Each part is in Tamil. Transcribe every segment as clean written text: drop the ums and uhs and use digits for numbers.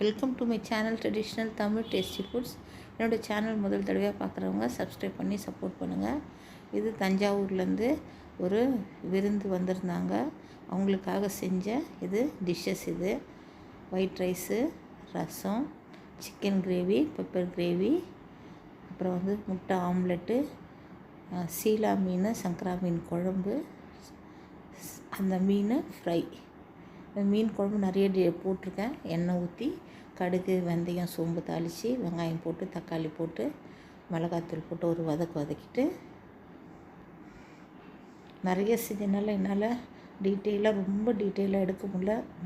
Welcome to my channel traditional Tamil tasty foods. என்னோடய சேனல் முதல் தடவையாக பார்க்குறவங்க சப்ஸ்கிரைப் பண்ணி சப்போர்ட் பண்ணுங்கள். இது தஞ்சாவூர்லேருந்து ஒரு விருந்து வந்திருந்தாங்க, அவங்களுக்காக செஞ்ச இது டிஷ்ஷஸ். இது ஒயிட் ரைஸு, ரசம், சிக்கன் கிரேவி, பெப்பர் கிரேவி, அப்புறம் முட்டை ஆம்லெட்டு, சீலா மீன், சங்கரா மீன் குழம்பு, அந்த மீன் ஃப்ரை. மீன் குழம்பு நிறைய போட்டிருக்கேன். எண்ணெய் ஊற்றி கடுகு, வெந்தயம், சோம்பு தாளித்து, வெங்காயம் போட்டு, தக்காளி போட்டு, மிளகாத்தூள் போட்டு ஒரு வதக்கிட்டு நிறைய செஞ்சனால என்னால் ரொம்ப டீட்டெயிலாக எடுக்க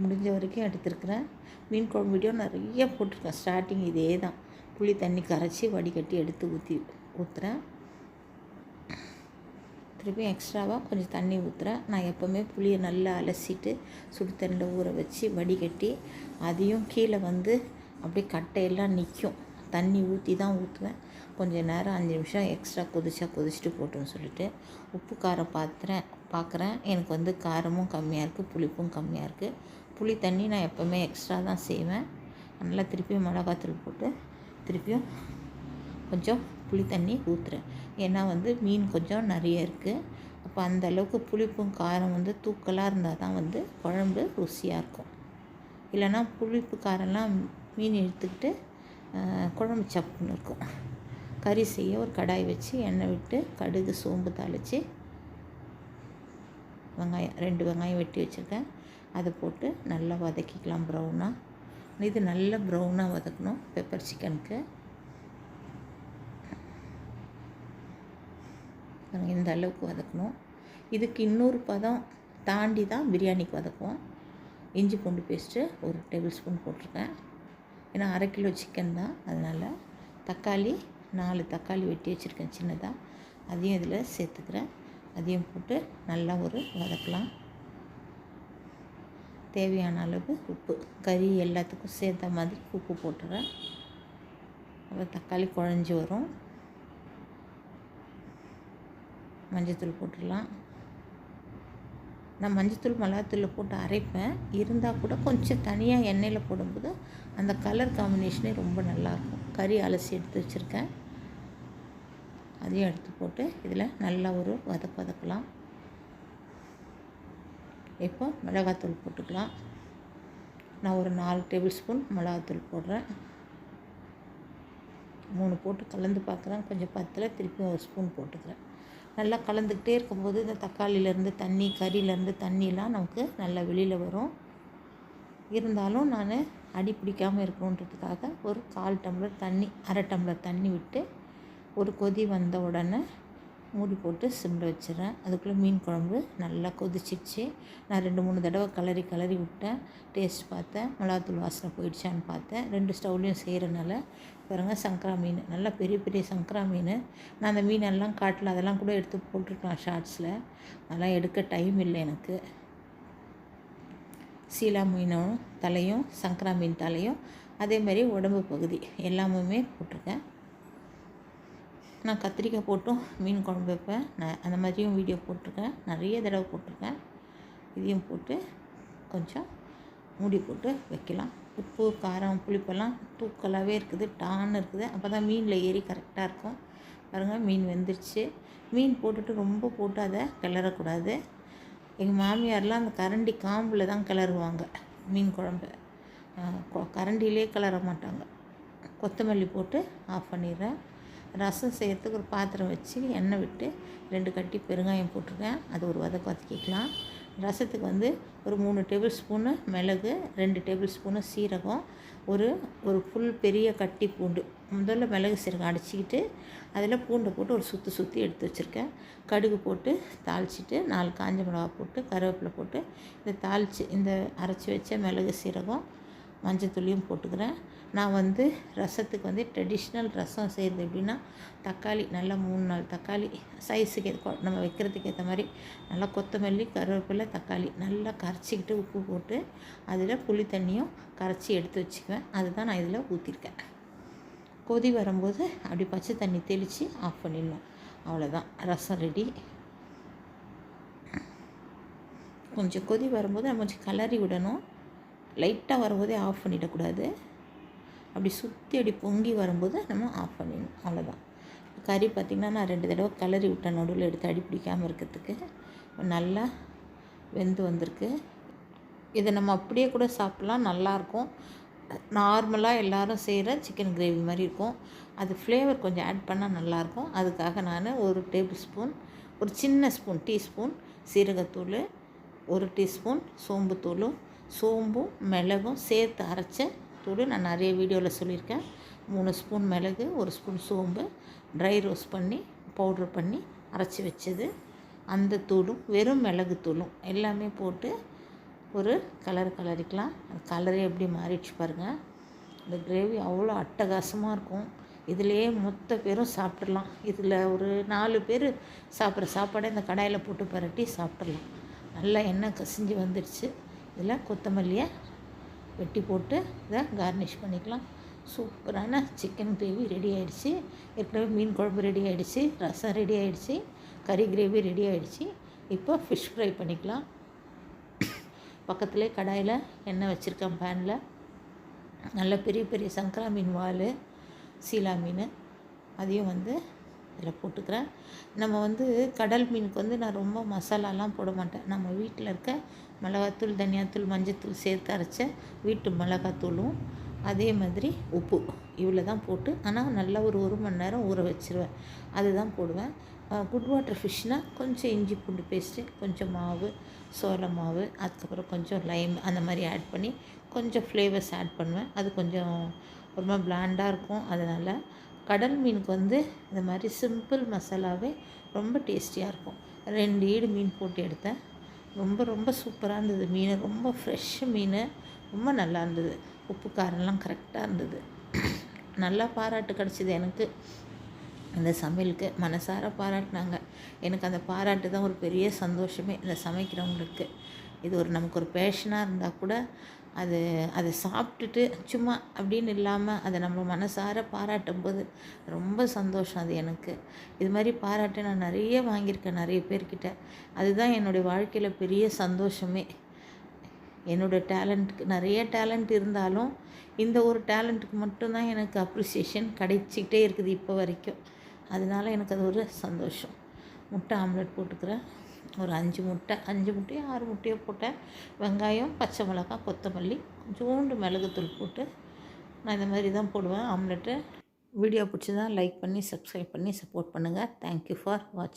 முடிஞ்ச வரைக்கும் எடுத்துருக்குறேன். மீன் குழம்பு வீடியோ நிறைய போட்டிருக்கேன். ஸ்டார்டிங் இதே தான், புளி தண்ணி கரைச்சி வடிகட்டி எடுத்து ஊற்றுறேன். திருப்பி எக்ஸ்ட்ராவாக கொஞ்சம் தண்ணி ஊற்றுறேன். நான் எப்போவுமே புளியை நல்லா அலசிட்டு சுடு தண்ணியில் ஊற வச்சு வடிகட்டி, அதையும் கீழே அப்படியே கட்டையெல்லாம் நிற்கும், தண்ணி ஊற்றி தான் ஊற்றுவேன். கொஞ்சம் நேரம் 5 நிமிஷம் எக்ஸ்ட்ரா கொதிச்சுட்டு போட்டோன்னு சொல்லிட்டு உப்பு காரம் பார்க்குறேன். எனக்கு காரமும் கம்மியாக இருக்குது, புளிப்பும் கம்மியாக இருக்குது. புளி தண்ணி நான் எப்போவுமே எக்ஸ்ட்ரா தான் செய்வேன். நல்லா திருப்பியும் மிளகாத்தூள் போட்டு திருப்பியும் கொஞ்சம் புளி தண்ணி ஊற்றுறேன். ஏன்னா மீன் கொஞ்சம் நிறைய இருக்குது. அப்போ அந்த அளவுக்கு புளிப்பும் காரம் தூக்கலாக இருந்தால் தான் குழம்பு ருசியாக இருக்கும். இல்லைன்னா புளிப்பு காரம்லாம் மீன் எடுத்துக்கிட்டு குழம்பு சப்புன்னு இருக்கும். கறி செய்ய ஒரு கடாய் வச்சு எண்ணெய் விட்டு கடுகு, சோம்பு தாளித்து, வெங்காயம் 2 வெங்காயம் வெட்டி வச்சுருக்கேன், அதை போட்டு நல்லா வதக்கிக்கலாம் ப்ரௌனாக. இது நல்லா ப்ரௌனாக வதக்கணும். பெப்பர் சிக்கனுக்கு இந்த அளவுக்கு வதக்கணும். இதுக்கு இன்னொரு பதம் தாண்டி தான் பிரியாணிக்கு வதக்குவோம். இஞ்சி பூண்டு பேஸ்ட்டு 1 டேபிள் ஸ்பூன் போட்டிருக்கேன். ஏன்னா 1/2 கிலோ சிக்கன் தான், அதனால். தக்காளி 4 தக்காளி வெட்டி வச்சுருக்கேன் சின்னதாக, அதையும் இதில் சேர்த்துக்கிறேன். அதையும் போட்டு நல்லா வதக்கலாம். தேவையான அளவு உப்பு, கறி எல்லாத்துக்கும் சேர்த்த மாதிரி உப்பு போட்டுறேன். அப்புறம் தக்காளி குழஞ்சி வரும். மஞ்சத்தூள் போட்டுடலாம். நான் மஞ்சத்தூள் மிளகாத்தூள் போட்டு அரைப்பேன். இருந்தால் கூட கொஞ்சம் தனியாக எண்ணெயில் போடும்போது அந்த கலர் காம்பினேஷனே ரொம்ப நல்லாயிருக்கும். கறி அலசி எடுத்து வச்சுருக்கேன், அதையும் எடுத்து போட்டு இதில் நல்லா வதக்கலாம். இப்போ மிளகாத்தூள் போட்டுக்கலாம். நான் ஒரு 4 டேபிள் ஸ்பூன் மிளகாத்தூள் போடுறேன். 3 போட்டு கலந்து பார்க்குறேன். கொஞ்சம் பத்தில் திருப்பி 1 ஸ்பூன் போட்டுக்கிறேன். நல்லா கலந்துக்கிட்டே இருக்கும்போது இந்த தக்காளியிலேருந்து தண்ணி, கறியிலேருந்து தண்ணியெலாம் நமக்கு நல்லா வெளியில் வரும். இருந்தாலும் நான் அடி பிடிக்காமல் இருக்கணுன்றதுக்காக ஒரு 1/4 டம்ளர் தண்ணி, 1/2 டம்ளர் தண்ணி விட்டு ஒரு கொதி வந்த உடனே மூடி போட்டு சிம்மில் வச்சிடறேன். அதுக்குள்ளே மீன் குழம்பு நல்லா கொதிச்சிடுச்சு. நான் 2-3 தடவை கிளறி விட்டேன். டேஸ்ட் பார்த்தேன், மிளகாத்தூள் வாசனை போயிடுச்சான்னு பார்த்தேன். 2 ஸ்டவ்லையும் செய்கிறனால பாருங்கள், சங்கரா மீன், நல்லா பெரிய சங்கரா மீன். நான் அந்த மீனெல்லாம் காட்டில் அதெல்லாம் கூட எடுத்து போட்டிருக்கலாம் ஷார்ட்ஸில், அதெல்லாம் எடுக்க டைம் இல்லை எனக்கு. சீலா மீனும் தலையும், சங்கரா மீன் தலையும், அதேமாதிரி உடம்பு பகுதி எல்லாமே போட்டிருக்கேன். நான் கத்திரிக்காய் போட்டும் மீன் குழம்பு வைப்பேன். நான் அந்த மாதிரியும் வீடியோ போட்டிருக்கேன், நிறைய தடவை போட்டிருக்கேன். இதையும் போட்டு கொஞ்சம் மூடி போட்டு வைக்கலாம். உப்பு, காரம், புளிப்பெல்லாம் தூக்கலாகவே இருக்குது, டான்னு இருக்குது. அப்போ தான் மீனில் ஏறி கரெக்டாக இருக்கும். பாருங்கள், மீன் வெந்துருச்சு. மீன் போட்டுட்டு ரொம்ப போட்டு அதை கிளறக்கூடாது. எங்கள் மாமியார்லாம் அந்த கரண்டி காம்பில் தான் கிளறுவாங்க மீன் குழம்பு, கரண்டிலே கிளற மாட்டாங்க. கொத்தமல்லி போட்டு ஆஃப் பண்ணிடுறேன். ரசம் செய்கிறதுக்கு ஒரு பாத்திரம் வச்சு எண்ணெய் விட்டு 2 கட்டி பெருங்காயம் போட்டிருக்கேன். அது ஒரு வதக்கிக்கலாம். ரசத்துக்கு ஒரு 3 டேபிள் ஸ்பூனு மிளகு, 2 டேபிள் ஸ்பூனு சீரகம், ஒரு ஃபுல் பெரிய கட்டி பூண்டு. முதல்ல மிளகு சீரகம் அடிச்சிக்கிட்டு அதில் பூண்டை போட்டு ஒரு சுற்றி எடுத்து வச்சுருக்கேன். கடுகு போட்டு தாளிச்சிட்டு 4 காஞ்ச மிளகா போட்டு கருவேப்பிலை போட்டு இதை தாளித்து இந்த அரைச்சி வச்ச மிளகு சீரகம் மஞ்சத்தூளியும் போட்டுக்கிறேன். நான் ரசத்துக்கு ட்ரெடிஷ்னல் ரசம் செய்கிறது எப்படின்னா, தக்காளி நல்லா 3-4 தக்காளி சைஸுக்கு நம்ம வைக்கிறதுக்கு ஏற்ற மாதிரி நல்லா கொத்தமல்லி, கருவேப்பிலை, தக்காளி நல்லா கரைச்சிக்கிட்டு உப்பு போட்டு அதில் புளி தண்ணியும் கரைச்சி எடுத்து வச்சுக்குவேன். அதுதான் நான் இதில் ஊற்றிருக்கேன். கொதி வரும்போது அப்படி பச்சை தண்ணி தெளித்து ஆஃப் பண்ணிடணும். அவ்வளோதான், ரசம் ரெடி. கொஞ்சம் கொதி வரும்போது நம்ம கொஞ்சம் கிளறி விடணும். லைட்டாக வரும்போதே ஆஃப் பண்ணிடக்கூடாது. அப்படி சுற்றி அப்படி பொங்கி வரும்போது நம்ம ஆஃப் பண்ணிடணும். அவ்வளோதான். கறி பார்த்திங்கன்னா நான் 2 தடவை கிளறி விட்டேன் நடுவில் எடுத்து அடி பிடிக்காமல் இருக்கிறதுக்கு. நல்லா வெந்து வந்திருக்கு. இதை நம்ம அப்படியே கூட சாப்பிட்லாம், நல்லாயிருக்கும். நார்மலாக எல்லோரும் செய்கிற சிக்கன் கிரேவி மாதிரி இருக்கும். அது ஃப்ளேவர் கொஞ்சம் ஆட் பண்ணால் நல்லாயிருக்கும். அதுக்காக நான் 1 டேபிள் ஸ்பூன், ஒரு சின்ன ஸ்பூன் டீஸ்பூன் சீரகத்தூள், 1 டீஸ்பூன் சோம்புத்தூளும், சோம்பும் மிளகும் சேர்த்து அரைச்ச தூள் நான் நிறைய வீடியோவில் சொல்லியிருக்கேன். 3 ஸ்பூன் மிளகு, 1 ஸ்பூன் சோம்பு ட்ரை ரோஸ்ட் பண்ணி பவுட்ரு பண்ணி அரைச்சி வச்சது. அந்த தூளும் வெறும் மிளகு தூளும் எல்லாமே போட்டு ஒரு கலரிக்கலாம். அந்த கலரே எப்படி மாறிடுச்சு பாருங்கள். இந்த கிரேவி அவ்வளோ அட்டகாசமாக இருக்கும். இதிலேயே மொத்த பேரும் சாப்பிட்றலாம். இதில் ஒரு 4 பேர் சாப்பிட்ற சாப்பாடை இந்த கடாயில் போட்டு பரட்டி சாப்பிட்றலாம். நல்லா எண்ணெய் கசிஞ்சு வந்துடுச்சு. இதில் கொத்தமல்லியை வெட்டி போட்டு இதை கார்னிஷ் பண்ணிக்கலாம். சூப்பரான சிக்கன் கிரேவி ரெடி ஆகிடுச்சு. ஏற்கனவே மீன் குழம்பு ரெடி ஆகிடுச்சு, ரசம் ரெடி ஆகிடுச்சு, கறி கிரேவி ரெடி ஆகிடுச்சு. இப்போ ஃபிஷ் ஃப்ரை பண்ணிக்கலாம். பக்கத்துலேயே கடாயில் எண்ணெய் வச்சுருக்கேன். பேனில் நல்ல பெரிய பெரிய சங்கரா மீன் வால், சீலா மீன் அதையும் இதில் போட்டுக்கிறேன். நம்ம கடல் மீனுக்கு நான் ரொம்ப மசாலாலாம் போட மாட்டேன். நம்ம வீட்டில் இருக்க மிளகாத்தூள், தனியாத்தூள், மஞ்சத்தூள் சேர்த்து அரைச்ச வீட்டு மிளகாத்தூளும் அதே மாதிரி உப்பு இவ்வளோ தான் போட்டு, ஆனால் நல்லா ஒரு 1 மணி நேரம் ஊற வச்சுருவேன். அதுதான் போடுவேன். குட் வாட்டர் ஃபிஷ்னால் கொஞ்சம் இஞ்சி பூண்டு பேஸ்ட்டு, கொஞ்சம் மாவு, சோள மாவு, அதுக்கப்புறம் கொஞ்சம் லைம் அந்த மாதிரி ஆட் பண்ணி கொஞ்சம் ஃப்ளேவர்ஸ் ஆட் பண்ணுவேன். அது கொஞ்சம் ரொம்ப பிளாண்டாக இருக்கும். அதனால் கடல் மீனுக்கு இந்த மாதிரி சிம்பிள் மசாலாவே ரொம்ப டேஸ்டியாக இருக்கும். 2 ஈடு மீன் போட்டு எடுத்தேன். ரொம்ப ரொம்ப சூப்பராக இருந்தது. மீன் ரொம்ப ஃப்ரெஷ் மீன், ரொம்ப நல்லா இருந்தது. உப்பு காரம்லாம் கரெக்டாக இருந்தது. நல்லா பாராட்டு கிடச்சிது எனக்கு. அந்த சமையலுக்கு மனசார பாராட்டினாங்க. எனக்கு அந்த பாராட்டு தான் ஒரு பெரிய சந்தோஷமே. இந்த சமைக்கிறவங்களுக்கு இது நமக்கு ஒரு பேஷனாக இருந்தால் கூட அதை சாப்பிட்டுட்டு சும்மா அப்படின்னு இல்லாமல் அதை நம்ம மனசார பாராட்டும் போது ரொம்ப சந்தோஷம் அது எனக்கு. இது மாதிரி பாராட்டு நான் நிறைய வாங்கியிருக்கேன் நிறைய பேர்கிட்ட. அதுதான் என்னுடைய வாழ்க்கையில் பெரிய சந்தோஷமே. என்னோடய டேலண்ட்டுக்கு நிறைய டேலண்ட் இருந்தாலும் இந்த ஒரு டேலண்ட்டுக்கு மட்டும்தான் எனக்கு அப்ரிசியேஷன் கிடைச்சிக்கிட்டே இருக்குது இப்போ வரைக்கும். அதனால் எனக்கு அது ஒரு சந்தோஷம். முட்டை ஆம்லெட் போட்டுக்கிறேன். ஒரு 5 முட்டையோ 6 முட்டையோ போட்டேன். வெங்காயம், பச்சை மிளகாய், கொத்தமல்லி, கொஞ்சோண்டு மிளகுத்தூள் போட்டு நான் இந்த மாதிரி தான் போடுவேன் ஆம்லெட்டு. வீடியோ பிடிச்சதான் லைக் பண்ணி சப்ஸ்கிரைப் பண்ணி சப்போர்ட் பண்ணுங்கள். தேங்க்யூ ஃபார் வாட்சிங்.